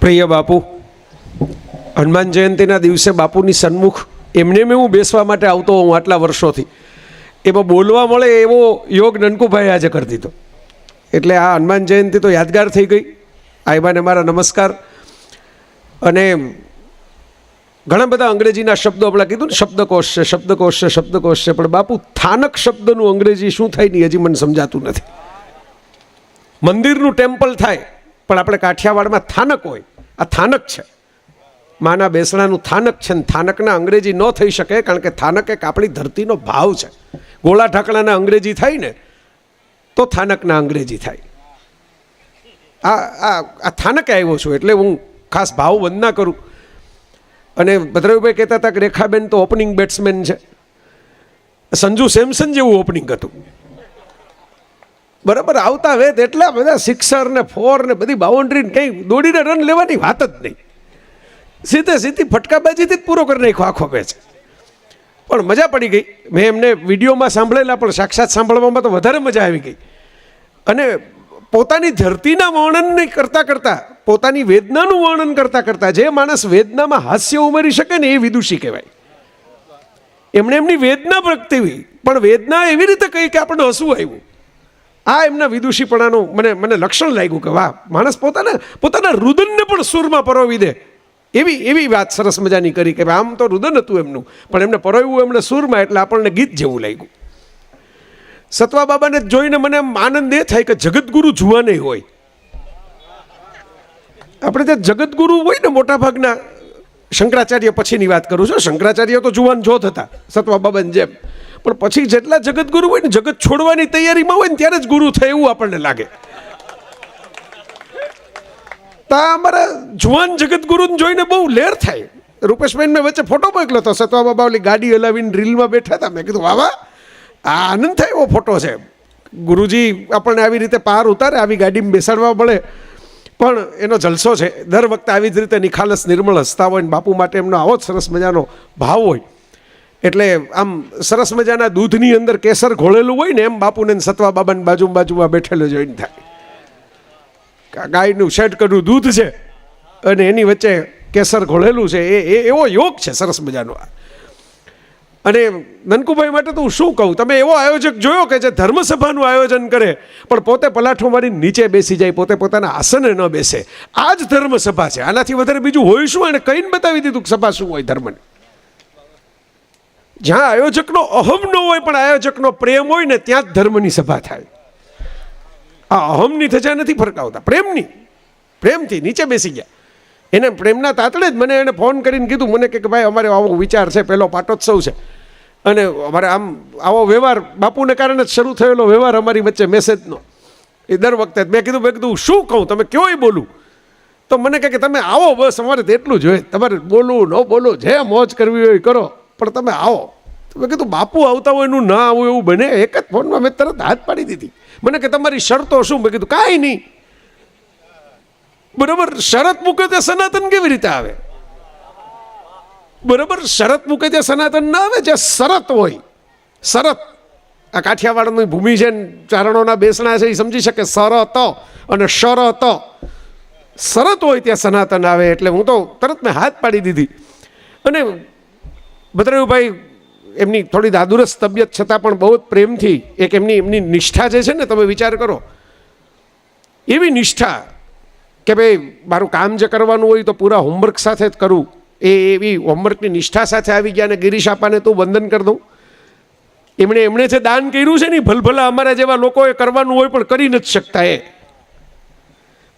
પ્રિય બાપુ, હનુમાન જયંતિના દિવસે બાપુની સન્મુખ એમને મેં હું બેસવા માટે આવતો હોઉં આટલા વર્ષોથી, એમાં બોલવા મળે એવો યોગ નનકુભાઈ આજે કરી દીધો. એટલે આ હનુમાન જયંતિ તો યાદગાર થઈ ગઈ. આઈબાને મારા નમસ્કાર. અને ઘણા બધા અંગ્રેજીના શબ્દો આપણે કીધું ને, શબ્દકોશ છે, શબ્દકોશ છે, શબ્દકોશ છે, પણ બાપુ થાનક શબ્દનું અંગ્રેજી શું થાય ને હજી મને સમજાતું નથી. મંદિરનું ટેમ્પલ થાય પણ આપણે કાઠિયાવાડમાં થાનક હોય. આ થાનક છે, માના બેસણાનું થાનક છે. ને થાનકના અંગ્રેજી ન થઈ શકે, કારણ કે થાનક એક આપણી ધરતીનો ભાવ છે. ગોળા ઢાકણાના અંગ્રેજી થાય ને તો થાનકના અંગ્રેજી થાય. આ થાનકે આવ્યો છું એટલે હું ખાસ ભાવ વંદના કરું. અને ભદ્રભાઈ કહેતા હતા કે રેખાબેન તો ઓપનિંગ બેટ્સમેન છે. સંજુ સેમસન જેવું ઓપનિંગ હતું. બરાબર, આવતા વેત એટલા બધા સિક્સર ને ફોર ને બધી બાઉન્ડ્રી કંઈ દોડીને રન લેવાની વાત જ નહીં. સીધી ફટકાબાજીથી જ પૂરો કરી નાખ્યો આખો મેચ. પણ મજા પડી ગઈ. મેં એમને વિડીયોમાં સાંભળેલા, પણ સાક્ષાત સાંભળવામાં તો વધારે મજા આવી ગઈ. અને પોતાની ધરતીના વર્ણન કરતાં કરતાં, પોતાની વેદનાનું વર્ણન કરતાં કરતાં જે માણસ વેદનામાં હાસ્ય ઉમેરી શકે ને એ વિદુષી કહેવાય. એમણે એમની વેદના પ્રગટાવી, પણ વેદના એવી રીતે કહી કે આપણને હસવું આવ્યું. આ એમના વિદુષીપણાનું મને લક્ષણ લાગ્યું કે વાહ, માણસ પોતાના રુદનને પણ સૂરમાં પરોવી દે એવી વાત સરસ મજાની કરી. કે આમ તો રુદન હતું એમનું, પણ એમને પરોવ્યું એમણે સૂરમાં, એટલે આપણને ગીત જેવું લાગ્યું. સતવા બાબાને જોઈને મને આનંદ એ થાય કે જગતગુરુ જુવા નહીં હોય. આપણે ત્યાં જગતગુરુ હોય ને મોટા ભાગના, શંકરાચાર્ય પછીની વાત કરું છું, શંકરાચાર્ય તો જુવાન જોત હતા સતવા બાબાની જેમ, પણ પછી જેટલા જગતગુરુ હોય ને, જગત છોડવાની તૈયારીમાં હોય ને ત્યારે જ ગુરુ થાય એવું આપણને લાગે. તો અમારા જુવાન જગતગુરુને જોઈને બહુ લેર થાય. રૂપેશભાઈ મેં વચ્ચે ફોટો મોકલ્યો હતો, સતવા બાબા ઓલી ગાડી હલાવીને રીલમાં બેઠા હતા. મેં કીધું વાહ, આ આનંદ થાય એવો ફોટો છે. ગુરુજી આપણને આવી રીતે પાર ઉતારે, આવી ગાડીમાં બેસાડવા મળે, પણ એનો જલસો છે. દર વખતે આવી જ રીતે નિખાલસ નિર્મળ હસતા હોય ને બાપુ માટે એમનો આવો જ સરસ મજાનો ભાવ હોય. એટલે આમ સરસ મજાના દૂધની અંદર કેસર ઘોળેલું હોય ને એમ બાપુને સતવા બાબાની બાજુમાં બેઠેલો જોઈને થાય. ગાયનું શેડ કર્યું દૂધ છે અને એની વચ્ચે કેસર ઘોળેલું છે. એ એવો યોગ છે સરસ મજાનો. અને નનકુભાઈ માટે તો હું શું કહું, તમે એવો આયોજક જોયો કે જે ધર્મસભાનું આયોજન કરે પણ પોતે પલાઠો મારી નીચે બેસી જાય, પોતે પોતાના આસને ન બેસે. આ જ ધર્મસભા છે. આનાથી વધારે બીજું હોય શું? એને કહીને બતાવી દીધું કે સભા શું હોય ધર્મની. જ્યાં આયોજકનો અહમ ન હોય પણ આયોજકનો પ્રેમ હોય ને ત્યાં જ ધર્મની સભા થાય. આ અહમની ધજા નથી ફરકાવતા, પ્રેમથી નીચે બેસી ગયા. એને પ્રેમના તાતડે જ મને એને ફોન કરીને કીધું, મને કે ભાઈ અમારે આવો વિચાર છે, પહેલો પાટોત્સવ છે અને અમારે આમ આવો વ્યવહાર બાપુને કારણે જ શરૂ થયેલો વ્યવહાર અમારી વચ્ચે મેસેજનો એ દર વખતે. મેં કીધું શું કહું, તમે કયો એ બોલું. તો મને કહે કે તમે આવો, બસ અમારે તો એટલું જ હોય. તમારે બોલવું ન બોલવું, જે મોજ કરવી હોય કરો, પણ તમે આવો. તો મેં કીધું બાપુ આવતા હોય એનું ના આવું એવું બને? એક જ ફોનમાં મેં તરત હાથ પાડી દીધી. મને કે તમારી શરતો શું? મેં કીધું કાંઈ નહીં. બરાબર, શરત મૂકે તે સનાતન કેવી રીતે આવે? બરાબર, શરત મૂકે તે સનાતન ના આવે. જે શરત હોય, શરત, આ કાઠિયાવાડની ભૂમિ છે, ચારણોના બેસણા છે, એ સમજી શકે. શરત અને શરત, શરત હોય ત્યાં સનાતન આવે. એટલે હું તો તરત મેં હાથ પાડી દીધી. અને ભદ્રભાઈ એમની થોડી દાદુરસ તબિયત છતાં પણ બહુ જ પ્રેમથી એક એમની નિષ્ઠા જે છે ને, તમે વિચાર કરો, એવી નિષ્ઠા કે ભાઈ મારું કામ જે કરવાનું હોય તો પૂરા હોમવર્ક સાથે જ કરું. એવી હોમવર્કની નિષ્ઠા સાથે આવી ગયા. અને ગિરીશ આપાને તો વંદન કરી દઉં. એમણે જે દાન કર્યું છે ને, ભલભલા અમારા જેવા લોકોએ કરવાનું હોય પણ કરી નથી શકતા. એ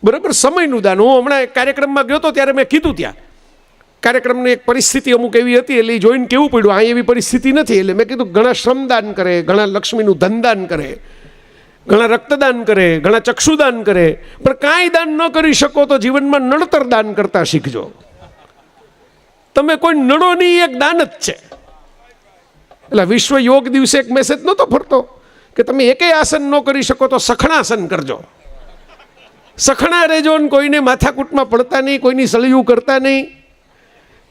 બરાબર સમયનું દાન. હું હમણાં એક કાર્યક્રમમાં ગયો હતો ત્યારે મેં કીધું, ત્યાં કાર્યક્રમની એક પરિસ્થિતિ અમુક એવી હતી, એટલે જોઈને કેવું પડ્યું, આ એવી પરિસ્થિતિ નથી. એટલે મેં કીધું ઘણા શ્રમદાન કરે, ઘણા લક્ષ્મીનું ધનદાન કરે, ઘણા રક્તદાન કરે, ઘણા ચક્ષુદાન કરે, પણ કાંઈ દાન ન કરી શકો તો જીવનમાં નડતર દાન કરતા શીખજો. તમે કોઈ નડો નહીં, એક દાન જ છે. એટલે વિશ્વ યોગ દિવસે એક મેસેજ નહોતો ફરતો કે તમે એકેય આસન ન કરી શકો તો સખણાસન કરજો. સખણા રહેજો ને કોઈને માથાકૂટમાં પડતા નહીં, કોઈની સળિયું કરતા નહીં,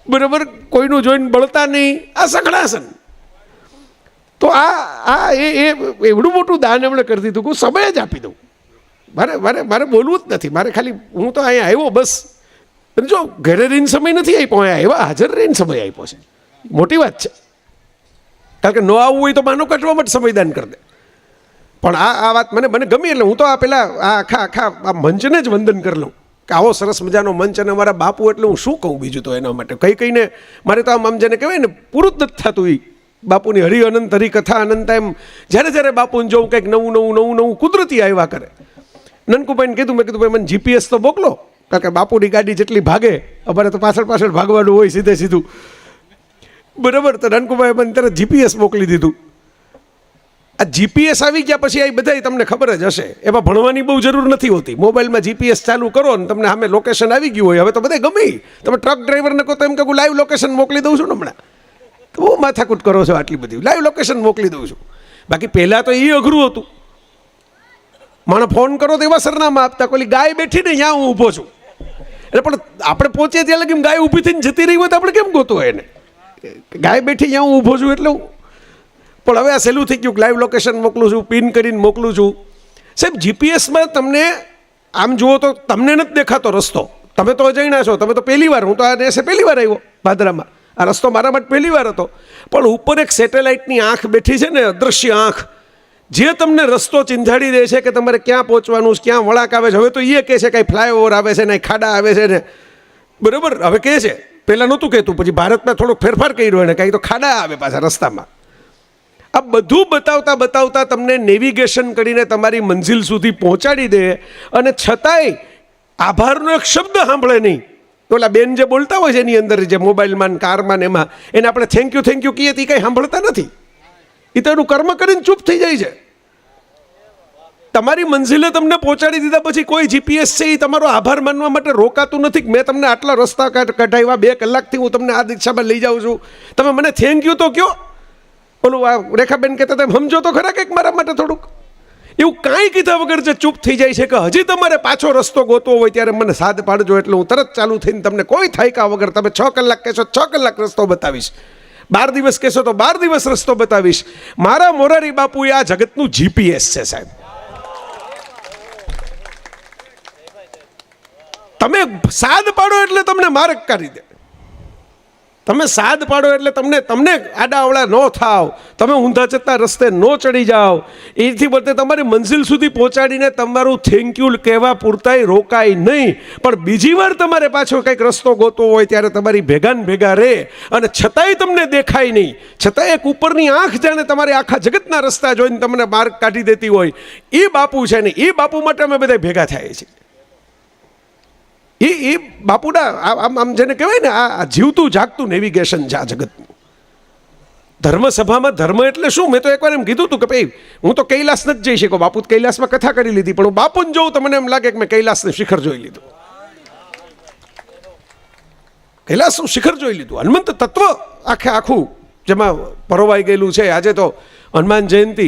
બરાબર, કોઈનું જોઈને બળતા નહીં. આ સખણાસન. તો આ એવડું મોટું દાન એમણે કરી દીધું કે હું સમય જ આપી દઉં. મારે બોલવું જ નથી. મારે ખાલી, હું તો અહીંયા આવ્યો બસ અને જો ઘરે રહીને સમય નથી આપ્યો, અહીંયા એવા હાજર રહીને સમય આપ્યો છે, મોટી વાત છે. કારણ કે ન આવવું હોય તો બાનો કાઢવા માટે સમયદાન કરી દે. પણ આ વાત મને ગમી, એટલે હું તો આ પેલા આખા આ મંચને જ વંદન કરી લઉં કે આવો સરસ મજાનો મંચ અને અમારા બાપુ, એટલે હું શું કહું બીજું તો એના માટે. કહીને મારે તો આમ જેને કહેવાય ને પૂરું જ નથી થતું. એ બાપુની હરિ અનંત હરિ કથા અનંત, એમ જ્યારે બાપુને જોઉં કંઈક નવું કુદરતી આવ્યા કરે. નનકુભાઈને કીધું, મેં કીધું ભાઈ મને જીપીએસ તો મોકલો, કારણ કે બાપુની ગાડી જેટલી ભાગે અમારે તો પાછળ ભાગવાનું હોય સીધું. બરાબર, તો નનકુભાઈ મને તરત જીપીએસ મોકલી દીધું. આ જીપીએસ આવી ગયા પછી આ બધા તમને ખબર જ હશે, એમાં ભણવાની બહુ જરૂર નથી હોતી. મોબાઈલમાં જીપીએસ ચાલુ કરો ને તમને સામે લોકેશન આવી ગયું હોય. હવે તો બધા ગમે, તમે ટ્રક ડ્રાઈવરને કહો તો એમ કહું લાઈવ લોકેશન મોકલી દઉં છું ને હમણાં, તો બહુ માથાકૂટ કરો છો આટલી બધી, લાઈવ લોકેશન મોકલી દઉં છું. બાકી પહેલાં તો એ અઘરું હતું. મને ફોન કરો તો એવા સરનામા આપતા, કોઈ ગાય બેઠી ને ત્યાં હું ઊભો છું, એટલે પણ આપણે પહોંચીએ ત્યાં લગી ગાય ઊભી થઈને જતી રહી હોય તો આપણે કેમ ગોતો હોય એને, ગાય બેઠી ત્યાં હું ઊભો છું એટલે. પણ હવે આ સહેલું થઈ ગયું, લાઈવ લોકેશન મોકલું છું, પિન કરીને મોકલું છું. સાહેબ જીપીએસમાં તમને આમ જુઓ તો તમને નથી દેખાતો રસ્તો, તમે તો અજાણ્યા છો, તમે તો પહેલી વાર, હું તો આ દેશે પહેલી વાર આવ્યો ભાદરામાં, આ રસ્તો મારા માટે પહેલી વાર હતો. પણ ઉપર એક સેટેલાઇટની આંખ બેઠી છે ને, અદૃશ્ય આંખ, જે તમને રસ્તો ચીંધાડી દે છે કે તમારે ક્યાં પહોંચવાનું, ક્યાં વળાંક આવે છે. હવે તો એ કહે છે કાંઈ ફ્લાયઓવર આવે છે ને ખાડા આવે છે ને, બરાબર હવે કહે છે, પહેલાં નહોતું કહેતું, પછી ભારતમાં થોડોક ફેરફાર કર્યો એને, કાંઈ તો ખાડા આવે પાછા રસ્તામાં. આ બધું બતાવતા તમને નેવિગેશન કરીને તમારી મંઝિલ સુધી પહોંચાડી દે, અને છતાંય આભારનો એક શબ્દ સાંભળે નહીં. ઓલા બેન જે બોલતા હોય છે એની અંદર, જે મોબાઈલમાં કારમાં ને એમાં, એને આપણે થેન્ક યુ કહીએ તે કંઈ સાંભળતા નથી. એ તો એનું કર્મ કરીને ચૂપ થઈ જાય છે. તમારી મંઝિલે તમને પહોંચાડી દીધા પછી કોઈ જીપીએસ છે એ તમારો આભાર માનવા માટે રોકાતું નથી. મેં તમને આટલા રસ્તા કઢાવ્યા, 2 કલાકથી હું તમને આ દિશામાં લઈ જાઉં છું, તમે મને થેન્ક યુ તો કહો. ઓલું આ રેખાબેન કહેતા તમે સમજો તો ખરા કંઈક મારા માટે થોડુંક. એવું કાંઈ કીધા વગર જે ચૂપ થઈ જાય છે કે હજી તમારે પાછો રસ્તો ગોતવો હોય ત્યારે મને સાથ પાડજો, એટલે હું તરત ચાલુ થઈને તમને કોઈ થાયકા વગર, તમે 6 કલાક કહેશો 6 કલાક રસ્તો બતાવીશ, 12 દિવસ કહેશો તો 12 દિવસ રસ્તો બતાવીશ. મારા મોરારી બાપુ એ આ જગતનું જીપીએસ છે સાહેબ. તમે સાદ પાડો એટલે તમને માર્ગ કરી દે, તમે સાદ પાડો એટલે તમને આડાઅવળા ન થાવ, તમે ઊંધા જતા રસ્તે ન ચડી જાઓ. એથી બદલે તમારી મંઝિલ સુધી પહોંચાડીને તમારું થેન્ક યુ કહેવા પૂરતાય રોકાય નહીં. પણ બીજી વાર તમારે પાછો કંઈક રસ્તો ગોતવો હોય ત્યારે તમારી ભેગા રહે, અને છતાંય તમને દેખાય નહીં, છતાંય એક ઉપરની આંખ જાણે તમારે આખા જગતના રસ્તા જોઈને તમને માર્ગ કાઢી દેતી હોય. એ બાપુ છે ને, એ બાપુ માટે અમે બધા ભેગા થઈએ છીએ. એ બાપુના આમ જેને કહેવાય ને, આ જીવતું જાગતું નેવિગેશન છે આ જગતનું. ધર્મસભામાં ધર્મ એટલે શું? મેં તો એકવાર એમ કીધું હતું કે ભાઈ હું તો કૈલાસ નથી જઈ શક્યો, બાપુ કૈલાસમાં કથા કરી લીધી, પણ હું બાપુને જોઉં તો મને એમ લાગે કે મેં કૈલાસનું શિખર જોઈ લીધું, કૈલાસનું શિખર જોઈ લીધું. હનુમંત તત્વ આખું જેમાં પરોવાઈ ગયેલું છે. આજે તો હનુમાન જયંતિ,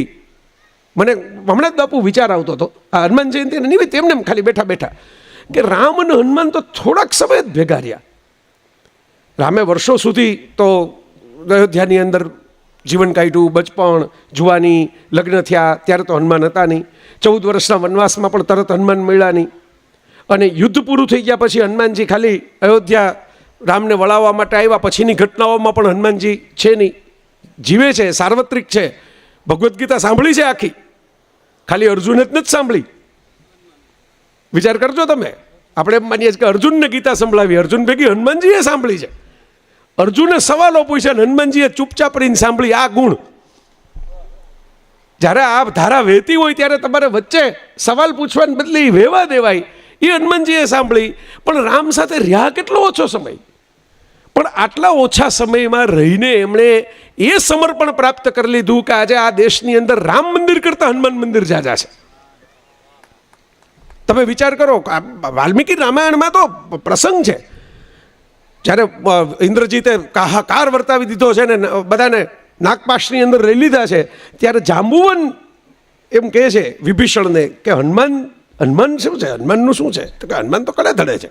મને હમણાં જ બાપુ વિચાર આવતો હતો આ હનુમાન જયંતિ નિમિત્ત એમને ખાલી બેઠા કે રામ અને હનુમાન તો થોડાક સમય જ ભેગા રહ્યા. રામે વર્ષો સુધી તો અયોધ્યાની અંદર જીવન કાઢ્યું, બચપણ, જુવાની, લગ્ન થયા ત્યારે તો હનુમાન હતા નહીં. 14 વર્ષના વનવાસમાં પણ તરત હનુમાન મળ્યા નહીં. અને યુદ્ધ પૂરું થઈ ગયા પછી હનુમાનજી ખાલી અયોધ્યા રામને વળાવવા માટે આવ્યા, પછીની ઘટનાઓમાં પણ હનુમાનજી છે નહીં, જીવે છે, સાર્વત્રિક છે. ભગવદ્ ગીતા સાંભળી છે આખી, ખાલી અર્જુને જ નથી સાંભળી. વિચાર કરજો તમે, આપણે એમ માનીએ છીએ કે અર્જુનને ગીતા સંભળાવી, અર્જુન ભેગી હનુમાનજીએ સાંભળી છે. અર્જુને સવાલો પૂછ્યા, હનુમાનજીએ ચૂપચાપ રહીને સાંભળી. આ ગુણ, જ્યારે આ ધારા વહેતી હોય ત્યારે તમારે વચ્ચે સવાલ પૂછવાને બદલે વહેવા દેવાય, એ હનુમાનજીએ સાંભળી. પણ રામ સાથે રહ્યા કેટલો ઓછો સમય, પણ આટલા ઓછા સમયમાં રહીને એમણે એ સમર્પણ પ્રાપ્ત કરી લીધું કે આજે આ દેશની અંદર રામ મંદિર કરતાં હનુમાન મંદિર જાજા છે. તમે વિચાર કરો, વાલ્મીકી રામાયણમાં તો પ્રસંગ છે જ્યારે ઇન્દ્રજીતે કાર વર્તાવી દીધો છે ને બધાને નાગપાશની અંદર લઈ લીધા છે, ત્યારે જાંબુવન એમ કહે છે વિભીષણને કે હનુમાન શું છે, હનુમાનનું શું છે? તો કે હનુમાન તો કડે ધડે છે.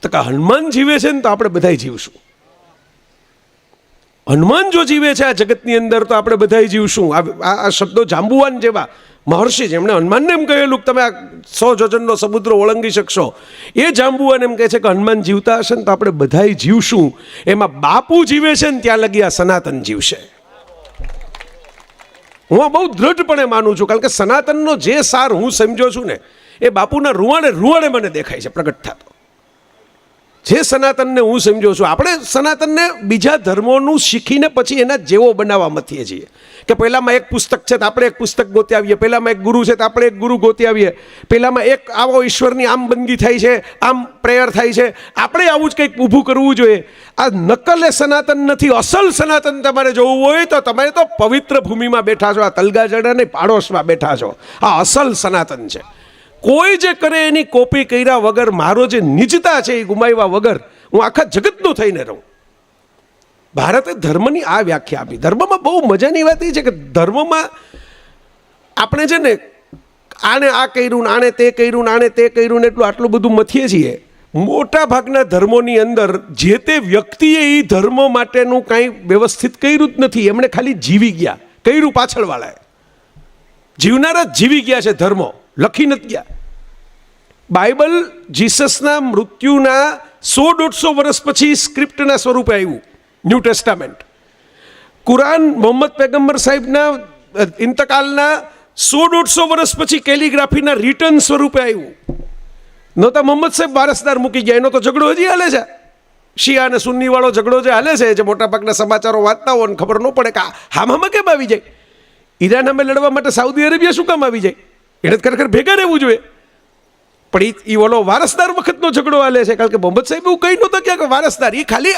તો કે હનુમાન જીવે છે ને તો આપણે બધા જીવશું. હનુમાન જો જીવે છે આ જગતની અંદર તો આપણે બધા જીવશું. આ શબ્દો જાંબુવાન જેવા મહર્ષિ જેમણે હનુમાનને એમ કહેલું કે તમે આ 100 યોજનનો સમુદ્ર ઓળંગી શકશો, એ જાંબુવાને એમ કહે છે કે હનુમાન જીવતા હશે ને તો આપણે બધાય જીવશું, એમાં બાપુ જીવે છે ને ત્યાં લગી આ સનાતન જીવશે. હું આ બહુ દ્રઢપણે માનું છું, કારણ કે સનાતનનો જે સાર હું સમજો છું ને એ બાપુના રૂવાડે મને દેખાય છે પ્રગટ થતો. જે સનાતનને હું સમજો છું, આપણે સનાતનને બીજા ધર્મોનું શીખીને પછી એના જેવો બનાવવા મથીએ છીએ કે પહેલામાં એક પુસ્તક છે તો આપણે એક પુસ્તક ગોતી આવીએ, પહેલામાં એક ગુરુ છે તો આપણે એક ગુરુ ગોતી આવીએ, પહેલામાં એક આવો ઈશ્વરની આમ બંદગી થાય છે, આમ પ્રેયર થાય છે, આપણે આવું જ કંઈક ઊભું કરવું જોઈએ. આ નકલ એ સનાતન નથી. અસલ સનાતન તમારે જોવું હોય તો તમે તો પવિત્ર ભૂમિમાં બેઠા છો, આ તલગાજડાની પાડોશમાં બેઠા છો. આ અસલ સનાતન છે. કોઈ જે કરે એની કોપી કર્યા વગર મારો જે નિજતા છે એ ગુમાવ્યા વગર હું આખા જગતનો થઈને રહું. ભારતે ધર્મની આ વ્યાખ્યા આપી. ધર્મમાં બહુ મજાની વાત એ છે કે ધર્મમાં આપણે છે ને આને આ કર્યું ને આને તે કર્યું ને આને તે કર્યું ને આટલું બધું મથીએ છીએ. મોટા ભાગના ધર્મોની અંદર જે તે વ્યક્તિએ એ ધર્મ માટેનું કાંઈ વ્યવસ્થિત કર્યું જ નથી. એમણે ખાલી જીવી ગયા. કર્યું પાછળવાળાએ. જીવનારા જ જીવી ગયા છે, ધર્મો લખી નથી ગયા. બાઇબલ જીસસના મૃત્યુના 100-150 વર્ષ પછી સ્ક્રિપ્ટના સ્વરૂપે આવ્યું, ન્યૂ ટેસ્ટામેન્ટ. કુરાન મોહમ્મદ પૈગંબર સાહેબના ઇંતકાલના 100-150 વર્ષ પછી કેલિગ્રાફીના રિટર્ન સ્વરૂપે આવ્યું. નહોતા મોહમ્મદ સાહેબ વારસદાર મૂકી ગયા. એનો તો ઝઘડો હજી હાલે છે. શિયા અને સુન્ની વાળો ઝઘડો જે હાલે છે, જે મોટાભાગના સમાચારો વાંચતા હોય ને ખબર ન પડે કે હામાં કેમ આવી જાય. ઈરાન અમે લડવા માટે સાઉદી અરેબિયા શું કામ આવી જાય? એને ખરેખર ભેગા રહેવું જોઈએ. પણ એ ઓલો વારસદાર વખતનો ઝઘડો હાલે છે, કારણ કે મોહમ્મદ સાહેબ એવું કહી નહોતા કે વારસદાર. એ ખાલી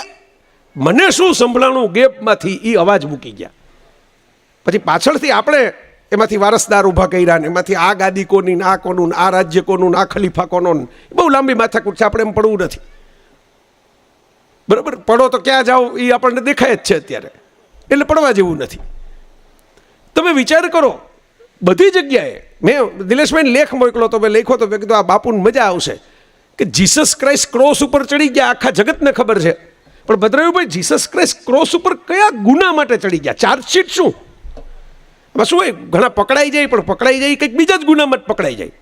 મને શું સંભળાણું ગેપમાંથી એ અવાજ મૂકી ગયા. પછી પાછળથી આપણે એમાંથી વારસદાર ઊભા કર્યા ને એમાંથી આ ગાદી કોની, આ કોનું, આ રાજ્ય કોનું, આ ખલીફા કોનો. બહુ લાંબી માથાકૂટ છે, આપણે એમ પડવું નથી. બરાબર, પડો તો ક્યાં જાઓ એ આપણને દેખાય જ છે અત્યારે, એટલે પડવા જેવું નથી. તમે વિચાર કરો, બધી જગ્યાએ મેં દિલેશભાઈને લેખ મોકલો તો મેં લખ્યો તો, મેં કીધું આ બાપુને મજા આવશે કે જીસસ ક્રાઇસ્ટ ક્રોસ ઉપર ચડી ગયા. આખા જગતને ખબર છે, પણ ભદ્રાયુભાઈ જીસસ ક્રાઇસ્ટ ક્રોસ ઉપર કયા ગુના માટે ચડી ગયા? ચાર્જશીટ શું એમાં શું હોય? ઘણા પકડાઈ જાય, પણ પકડાઈ જાય કંઈક બીજા જ ગુનામાં જ પકડાઈ જાય.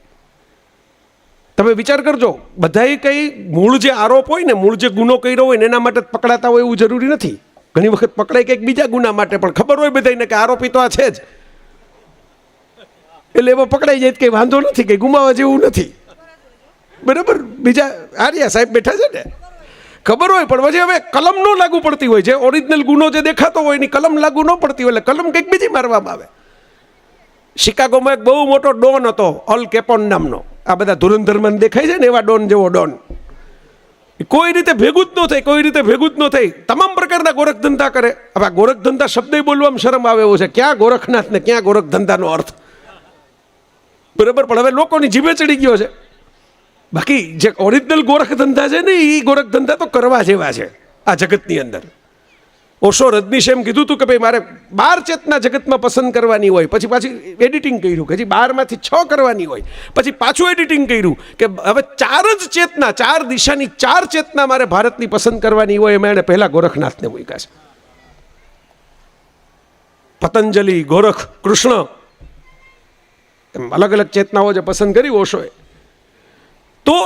તમે વિચાર કરજો, બધાએ કંઈ મૂળ જે આરોપ હોય ને, મૂળ જે ગુનો કર્યો હોય ને એના માટે જ પકડાતા હોય એવું જરૂરી નથી. ઘણી વખત પકડાય કંઈક બીજા ગુના માટે, પણ ખબર હોય બધાને કે આરોપી તો આ છે જ, એટલે એમાં પકડાઈ જાય કંઈ વાંધો નથી, કંઈ ગુમાવવા જેવું નથી. બરાબર, બીજા આર્યા સાહેબ બેઠા છે ને, ખબર હોય, પણ પછી હવે કલમ ન લાગુ પડતી હોય. જે ઓરિજિનલ ગુનો જે દેખાતો હોય એની કલમ લાગુ ન પડતી હોય, એટલે કલમ કંઈક બીજી મારવામાં આવે. શિકાગોમાં એક બહુ મોટો ડોન હતો, અલ કેપોન નામનો. આ બધા ધુરંધરમાં દેખાય છે ને એવા ડોન જેવો ડોન. કોઈ રીતે ભેગું જ ન થાય, કોઈ રીતે ભેગું જ ન થાય. તમામ પ્રકારના ગોરખ ધંધા કરે. હવે ગોરખ ધંધા શબ્દ બોલવામાં શરમ આવે એવો છે. ક્યાં ગોરખનાથ ને ક્યાં ગોરખ ધંધાનો અર્થ? બરાબર, પણ હવે લોકોની જીભે ચડી ગયો છે. બાકી જે ઓરિજિનલ ગોરખ ધંધા છે ને એ ગોરખ ધંધા તો કરવા જેવા છે આ જગતની અંદર. ઓશો રજનીશે એમ કીધું હતું કે ભાઈ મારે 12 ચેતના જગતમાં પસંદ કરવાની હોય, પછી પાછી એડિટિંગ કર્યું કે 12માંથી 6 કરવાની હોય, પછી પાછું એડિટિંગ કર્યું કે હવે 4 જ ચેતના, 4 દિશાની 4 ચેતના મારે ભારતની પસંદ કરવાની હોય. એમાં એને પહેલા ગોરખનાથને મૂક્યા છે. પતંજલિ, ગોરખ, કૃષ્ણ, એમ અલગ અલગ ચેતનાઓ જે પસંદ કરી ઓશોએ. તો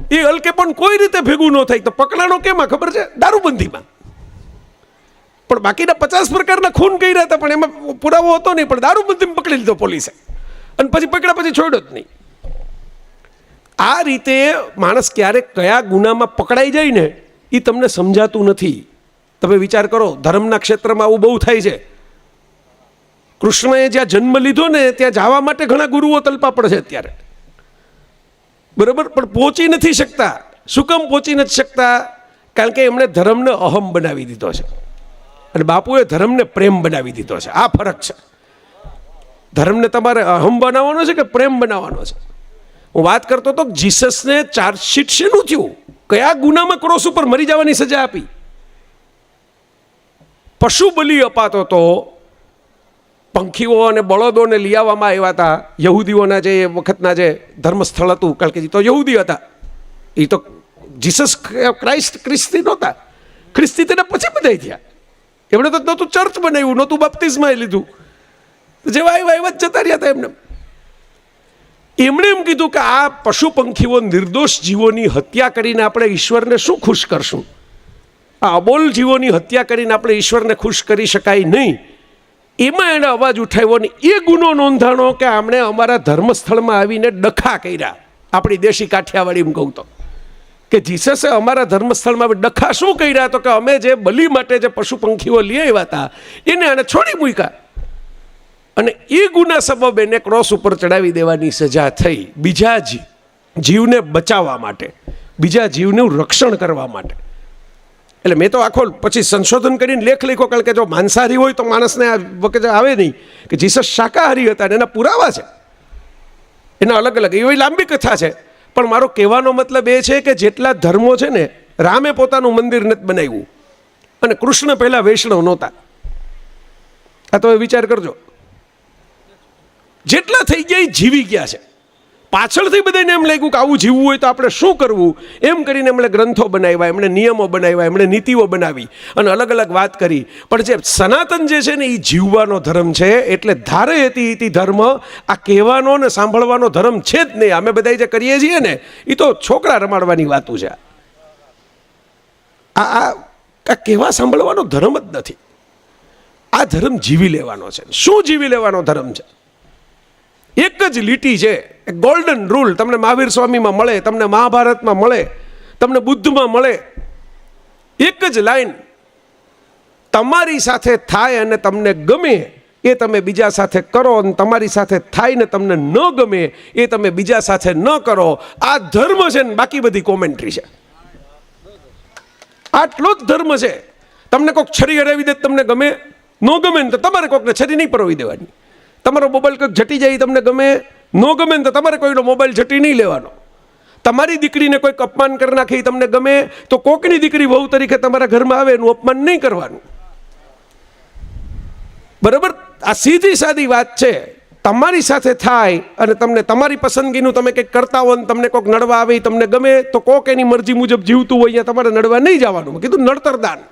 એ હલકે પણ કોઈ રીતે ભેગું ન થાય. તો પકડાણો કેમાં ખબર છે? દારૂબંધીમાં. પણ બાકીના 50 પ્રકારના ખૂન કર્યા હતા, પણ એમાં પુરાવો હતો નહીં, પણ દારૂબંધીમાં પકડી લીધો પોલીસે, અને પછી પકડ્યા પછી છોડ્યો જ નહીં. આ રીતે માણસ ક્યારેક કયા ગુનામાં પકડાઈ જાય ને એ તમને સમજાતું નથી. તમે વિચાર કરો, ધર્મના ક્ષેત્રમાં આવું બહુ થાય છે. કૃષ્ણએ જ્યાં જન્મ લીધો ને ત્યાં જવા માટે ઘણા ગુરુઓ તલપા પડે છે અત્યારે. બરાબર, પણ પહોંચી નથી શકતા. શું કામ પહોંચી નથી શકતા? કારણ કે એમણે ધર્મને અહમ બનાવી દીધો છે, અને બાપુએ ધર્મને પ્રેમ બનાવી દીધો છે. આ ફરક છે. ધર્મને તમારે અહમ બનાવવાનો છે કે પ્રેમ બનાવવાનો છે? હું વાત કરતો હતો જીસસને ચાર્જશીટ શેનું થયું? કયા ગુનામાં ક્રોસ ઉપર મરી જવાની સજા આપી? પશુ બલિ અપાતો તો, પંખીઓ અને બળદોને લઈ આવવામાં આવ્યા હતા યહૂદીઓના જે વખતના જે ધર્મસ્થળ હતું, કારણ કે એ તો યહૂદી હતા. એ તો જીસસ ક્રાઇસ્ટ ખ્રિસ્તી નહોતા. ખ્રિસ્તી તેને પછી બધાઈ થયા. એમણે તો નહોતું ચર્ચ બનાવ્યું, નહોતું બાપ્તિસ્મા લીધું, જેવા આવ્યા એવા જ જતા રહ્યા હતા એમને. એમણે એમ કીધું કે આ પશુ પંખીઓ નિર્દોષ જીવોની હત્યા કરીને આપણે ઈશ્વરને શું ખુશ કરશું? આ અબોલ જીવોની હત્યા કરીને આપણે ઈશ્વરને ખુશ કરી શકાય નહીં. એમાં એણે અવાજ ઉઠાવ્યો ને એ ગુનો નોંધાણો કે આમણે અમારા ધર્મસ્થળમાં આવીને ડખા કર્યા. આપણી દેશી કાઠિયાવાડીમાં કહું તો કે જીસસે અમારા ધર્મસ્થળમાં ડખા શું કર્યા? તો કે અમે જે બલિ માટે જે પશુ પંખીઓ લઈ આવ્યા હતા એને આને છોડી મૂક્યા, અને એ ગુના સબબ એને ક્રોસ ઉપર ચડાવી દેવાની સજા થઈ, બીજા જીવને બચાવવા માટે, બીજા જીવનું રક્ષણ કરવા માટે. એટલે મેં તો આખો પછી સંશોધન કરીને લેખ લખ્યો, કારણ કે જો માંસાહારી હોય તો માણસને આ વખતે આવે નહીં કે જીસસ શાકાહારી હતા, એના પુરાવા છે, એના અલગ અલગ, એવી લાંબી કથા છે. પણ મારો કહેવાનો મતલબ એ છે કે જેટલા ધર્મો છે ને, રામે પોતાનું મંદિર નથી બનાવ્યું અને કૃષ્ણ પહેલા વૈષ્ણવ નહોતા. આ તમે વિચાર કરજો, જેટલા થઈ ગયા એ જીવી ગયા છે. પાછળથી બધાને એમ લાગ્યું કે આવું જીવવું હોય તો આપણે શું કરવું, એમ કરીને એમણે ગ્રંથો બનાવ્યા, એમણે નિયમો બનાવ્યા, એમણે નીતિઓ બનાવી અને અલગ અલગ વાત કરી. પણ જે સનાતન જે છે ને એ જીવવાનો ધર્મ છે. એટલે ધારે હતી ધર્મ આ કહેવાનો ને સાંભળવાનો ધર્મ છે જ નહીં. અમે બધા જે કરીએ છીએ ને એ તો છોકરા રમાડવાની વાતું છે. આ કહેવા સાંભળવાનો ધર્મ જ નથી. આ ધર્મ જીવી લેવાનો છે. શું જીવી લેવાનો ધર્મ છે? એક જ લીટી છે, ગોલ્ડન રૂલ. તમને મહાવીર સ્વામીમાં મળે, તમને મહાભારતમાં મળે, તમને બુદ્ધમાં મળે. એક જ લાઈન, તમારી સાથે થાય અને તમને ગમે એ તમે બીજા સાથે કરો, અને તમારી સાથે થાય ને તમને ન ગમે એ તમે બીજા સાથે ન કરો. આ ધર્મ છે ને બાકી બધી કોમેન્ટ્રી છે. આટલો જ ધર્મ છે. તમને કોઈક છરી હરાવી દે તમને ગમે, ન ગમે ને તો તમારે કોઈકને છરી નહીં પરવી દેવાની. તમારો મોબાઈલ કંઈક જટી જાય તમને ગમે, ન ગમે ને તો તમારે કોઈનો મોબાઈલ જટી નહીં લેવાનો. તમારી દીકરીને કોઈક અપમાન કરી નાખે તમને ગમે તો કોકની દીકરી વહુ તરીકે તમારા ઘરમાં આવે એનું અપમાન નહીં કરવાનું. બરાબર? આ સીધી સાદી વાત છે. તમારી સાથે થાય અને તમને તમારી પસંદગીનું તમે કંઈક કરતા હો ને તમને કોઈક નડવા આવે તમને ગમે તો કોક એની મરજી મુજબ જીવતું હોય અહીંયા તમારે નડવા નહીં જવાનું. મેં કીધું નડતર દાન,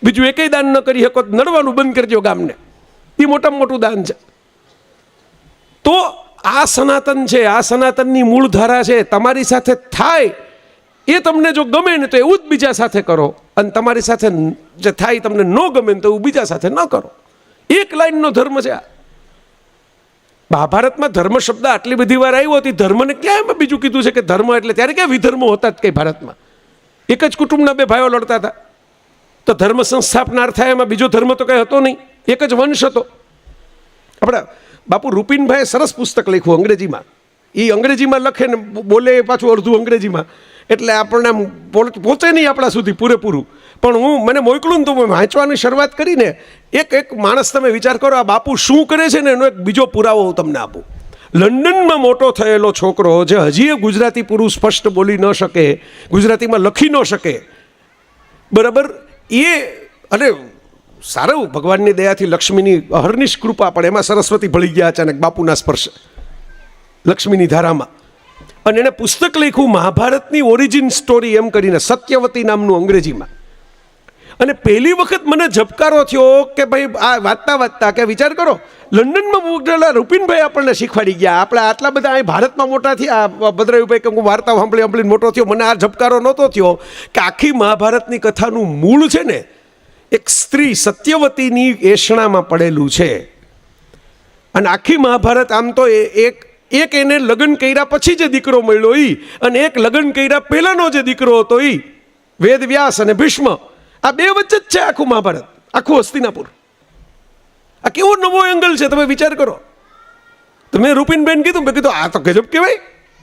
બીજું એકેય દાન ન કરી શકો, નડવાનું બંધ કરજો ગામને. એ મોટામાં મોટું દાન છે. તો આ સનાતન છે, આ સનાતનની મૂળ ધારા છે. તમારી સાથે થાય એ તમને જો ગમે ને તો એવું જ બીજા સાથે કરો, અને તમારી સાથે જે થાય તમને ન ગમે ને તો એવું બીજા સાથે ન કરો. એક લાઈનનો ધર્મ છે આ. મહાભારતમાં ધર્મ શબ્દ આટલી બધી વાર આવ્યો હતી, ધર્મને ક્યાં એમાં બીજું કીધું છે કે ધર્મ એટલે? ત્યારે ક્યાં વિધર્મો હતા જ કઈ ભારતમાં? એક જ કુટુંબના બે ભાઈઓ લડતા હતા તો ધર્મ સંસ્થાપનાર થાય, એમાં બીજો ધર્મ તો કઈ હતો નહીં, એક જ વંશ હતો. આપણા બાપુ રૂપિનભાઈએ સરસ પુસ્તક લખ્યું અંગ્રેજીમાં. એ અંગ્રેજીમાં લખે ને બોલે પાછું અડધું અંગ્રેજીમાં, એટલે આપણને પહોંચે નહીં આપણા સુધી પૂરેપૂરું. પણ મને મોકલું ને તો વાંચવાની શરૂઆત કરીને એક માણસ તમે વિચાર કરો આ બાપુ શું કરે છે ને એનો એક બીજો પુરાવો હું તમને આપું. લંડનમાં મોટો થયેલો છોકરો જે હજી ગુજરાતી પૂરું સ્પષ્ટ બોલી ન શકે, ગુજરાતીમાં લખી ન શકે, બરાબર, એ અને સારું ભગવાનની દયાથી લક્ષ્મીની અહર્નિશ કૃપા, પણ એમાં સરસ્વતી ભળી ગયા અચાનક બાપુના સ્પર્શ લક્ષ્મીની ધારામાં. અને એને પુસ્તક લખ્યું મહાભારતની ઓરિજિન સ્ટોરી એમ કરીને, સત્યવતી નામનું અંગ્રેજીમાં. અને પહેલી વખત મને ઝબકારો થયો કે ભાઈ આ વાંચતા કે વિચાર કરો લંડનમાં મોકલેલા રૂપિનભાઈ આપણને શીખવાડી ગયા. આપણે આટલા બધા અહીં ભારતમાં મોટા થયા, ભદ્રયુભાઈ કે હું વાર્તા સાંભળીને મોટો થયો, મને આ ઝબકારો નહોતો થયો કે આખી મહાભારતની કથાનું મૂળ છે ને એક સ્ત્રી સત્યવતીની એષણામાં પડેલું છે. અને આખી મહાભારત આમ તો એક એને લગ્ન કર્યા પછી જે દીકરો મળ્યો એ, અને એક લગ્ન કર્યા પહેલાનો જે દીકરો હતો એ, વેદવ્યાસ અને ભીષ્મ, આ બે વચ્ચે જ છે આખું મહાભારત, આખું હસ્તિનાપુર. આ કેવો નવો એંગલ છે તમે વિચાર કરો. તો મેં રૂપિનબેન કીધું, મેં કીધું આ તો ગજબ કહેવાય,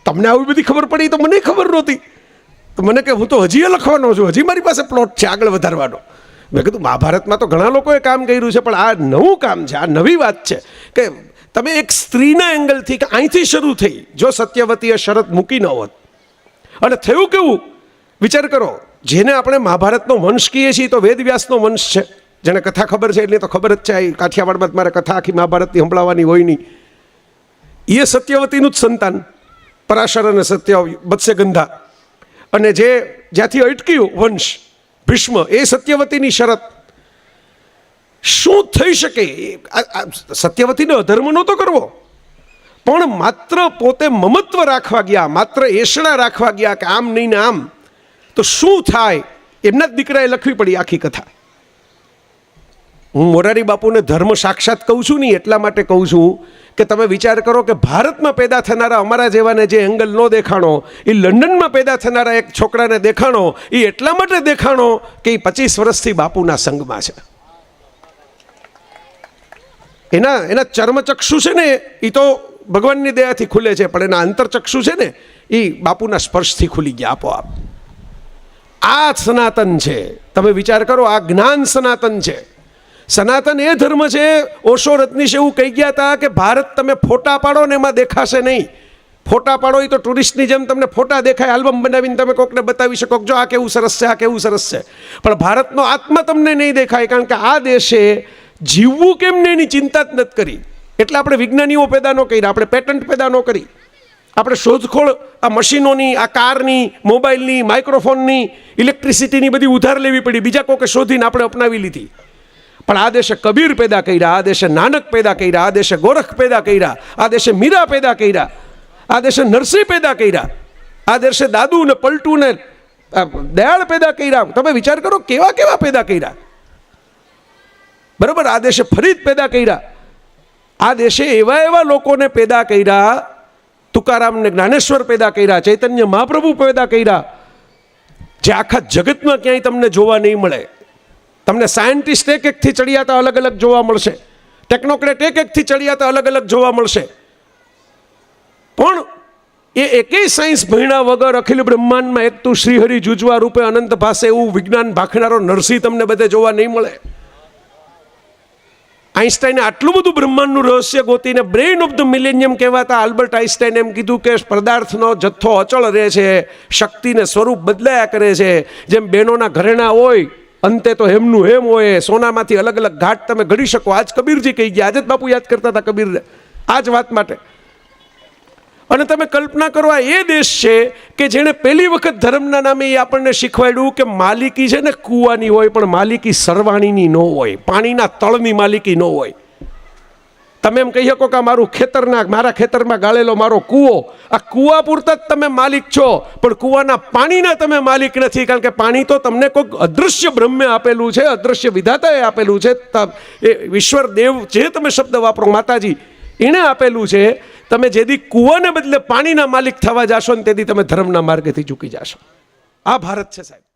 તમને આવી બધી ખબર પડી તો મને ખબર નહોતી. તો મને કે હું તો હજી લખવાનો છું, હજી મારી પાસે પ્લોટ છે આગળ વધારવાનો. મેં કીધું મહાભારતમાં તો ઘણા લોકોએ કામ કર્યું છે, પણ આ નવું કામ છે, આ નવી વાત છે કે તમે એક સ્ત્રીના એંગલથી કે અહીંથી શરૂ થઈ. જો સત્યવતીએ શરત મૂકી ન હોત અને થયું કેવું વિચાર કરો, જેને આપણે મહાભારતનો વંશ કહીએ છીએ તો વેદવ્યાસનો વંશ છે. જેને કથા ખબર છે એટલે તો ખબર જ છે, કાઠિયાવાડમાં મારે કથા આખી મહાભારતની સંભળાવવાની હોય નહીં. એ સત્યવતીનું જ સંતાન, પરાશર અને સત્ય મત્સ્યગંધા. અને જે જ્યાંથી અટક્યું વંશ ભીષ્મ, એ સત્યવતીની શરત. શું થઈ શકે? સત્યવતીને અધર્મ નહોતો કરવો, પણ માત્ર પોતે મમત્વ રાખવા ગયા, માત્ર એસણા રાખવા ગયા કે આમ નહીં ને આમ, તો શું થાય એમના જ દીકરાએ લખવી પડી આખી કથા. હું મોરારી બાપુને ધર્મ સાક્ષાત કહું છું નહીં એટલા માટે કહું છું કે તમે વિચાર કરો કે ભારતમાં પેદા થનારા અમારા જેવાને જે એંગલ ન દેખાણો, એ લંડનમાં પેદા થનારા એક છોકરાને દેખાણો, એ એટલા માટે દેખાણો કે એ 25 વર્ષથી બાપુના સંગમાં છે. એના ચર્મચક્ષુ છે ને એ તો ભગવાનની દયાથી ખુલે છે, પણ એના અંતરચક્ષુ છે ને એ બાપુના સ્પર્શથી ખુલી ગયા આપોઆપ. આ સનાતન છે. તમે વિચાર કરો, આ જ્ઞાન સનાતન છે. સનાતન એ ધર્મ છે. ઓશો રત્નીશ એવું કહી ગયા હતા કે ભારત તમે ફોટા પાડો ને એમાં દેખાશે નહીં. ફોટા પાડો એ તો ટુરિસ્ટની જેમ તમને ફોટા દેખાય, આલ્બમ બનાવીને તમે કોકને બતાવી શકો જો આ કેવું સરસ છે, આ કેવું સરસ છે, પણ ભારતનો આત્મા તમને નહીં દેખાય. કારણ કે આ દેશે જીવવું કેમ ને એની ચિંતા જ નથી કરી. એટલે આપણે વિજ્ઞાનીઓ પેદા ન કર્યા, આપણે પેટન્ટ પેદા ન કરી, આપણે શોધખોળ આ મશીનોની, આ કારની, મોબાઈલની, માઇક્રોફોનની, ઇલેક્ટ્રિસિટીની બધી ઉધાર લેવી પડી, બીજા કોકે શોધીને આપણે અપનાવી લીધી. પણ આ દેશે કબીર પેદા કર્યા, આ દેશે નાનક પેદા કર્યા, આ દેશે ગોરખ પેદા કર્યા, આ દેશે મીરા પેદા કર્યા, આ દેશે નરસિંહ પેદા કર્યા, આ દેશે દાદુ ને પલટુ ને દયાળ પેદા કર્યા. તમે વિચાર કરો કેવા કેવા પેદા કર્યા. બરાબર, આ દેશે ફરીદ પેદા કર્યા. આ દેશે એવા એવા લોકોને પેદા કર્યા, તુકારામ ને જ્ઞાનેશ્વર પેદા કર્યા, ચૈતન્ય મહાપ્રભુ પેદા કર્યા, જે આખા જગતમાં ક્યાંય તમને જોવા નહીં મળે. તમને સાયન્ટિસ્ટ એક એકથી ચડિયાતા અલગ અલગ જોવા મળશે, ટેકનોક્રેટ એક એકથી ચડિયાતા અલગ અલગ જોવા મળશે, પણ એ એકેય સાયન્સ ભણ્યા વગર અખિલ બ્રહ્માંડમાં એક તું શ્રીહરિ જુજવા રૂપે અનંત પાસે એવું વિજ્ઞાન ભાખનારો નરસિંહ તમને બધે જોવા નહીં મળે. આઈન્સ્ટાઈને આટલું બધું બ્રહ્માંડનું રહસ્ય ગોતીને બ્રેઇન ઓફ ધ મિલેનિયમ કહેવાતા આલ્બર્ટ આઈન્સ્ટાઈને એમ કીધું કે પદાર્થનો જથ્થો અચળ રહે છે, શક્તિને સ્વરૂપ બદલાયા કરે છે, જેમ બહેનોના ઘરેણા હોય અંતે તો હેમનું હેમ હોય, સોનામાંથી અલગ અલગ ઘાટ તમે ઘડી શકો. આજ કબીરજી કહી ગયા, આજે જ બાપુ યાદ કરતા હતા કબીરને આ જ વાત માટે. અને તમે કલ્પના કરો, આ એ દેશ છે કે જેણે પહેલી વખત ધર્મના નામે એ આપણને શીખવાડ્યું કે માલિકી છે ને કૂવાની હોય, પણ માલિકી સરવાણીની ન હોય, પાણીના તળની માલિકી ન હોય. તમે એમ કહી શકો કે મારું ખેતરના, મારા ખેતરમાં ગાળેલો મારો કૂવો, આ કૂવા પૂરતા જ તમે માલિક છો, પણ કૂવાના પાણીના તમે માલિક નથી. કારણ કે પાણી તો તમને કોઈક અદૃશ્ય બ્રહ્મે આપેલું છે, અદૃશ્ય વિધાતાએ આપેલું છે. એ ઈશ્વર દેવ જે તમે શબ્દ વાપરો, માતાજી એણે આપેલું છે. તમે જેથી કૂવાને બદલે પાણીના માલિક થવા જાશો ને તેથી તમે ધર્મના માર્ગેથી ચૂકી જાશો. આ ભારત છે સાહેબ.